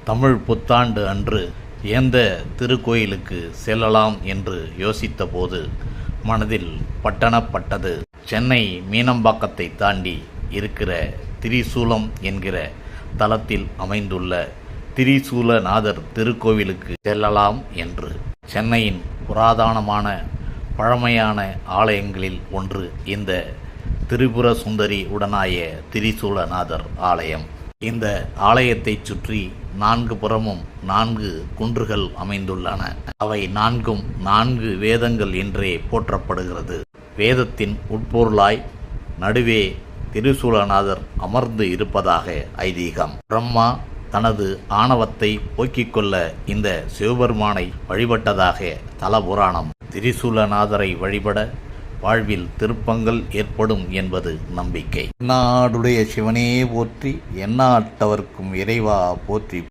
தமிழ் புத்தாண்டு அன்று எந்த திருக்கோயிலுக்கு செல்லலாம் என்று யோசித்தபோது மனதில் பட்டது சென்னை மீனம்பாக்கத்தை தாண்டி இருக்கிற திரிசூலம் என்கிற தலத்தில் அமைந்துள்ள திரிசூலநாதர் திருக்கோவிலுக்கு செல்லலாம் என்று. சென்னையின் புராதனமான பழமையான ஆலயங்களில் ஒன்று இந்த திரிபுர சுந்தரி உடனாய திரிசூலநாதர் ஆலயம். இந்த ஆலயத்தை சுற்றி 4 புறமும் 4 குன்றுகள் அமைந்துள்ளன. அவை 4ம் 4 வேதங்கள் என்றே போற்றப்படுகிறது. வேதத்தின் உட்பொருளாய் நடுவே திரிசூலநாதர் அமர்ந்து இருப்பதாக ஐதீகம். பிரம்மா தனது ஆணவத்தை போக்கிக் கொள்ள இந்த சிவபெருமானை வழிபட்டதாக தல புராணம். திரிசூலநாதரை வழிபட வாழ்வில் திருப்பங்கள் ஏற்படும் என்பது நம்பிக்கை. நாடுடைய சிவனே போற்றி, எந்நாட்டவர்க்கும் இறைவா போற்றி.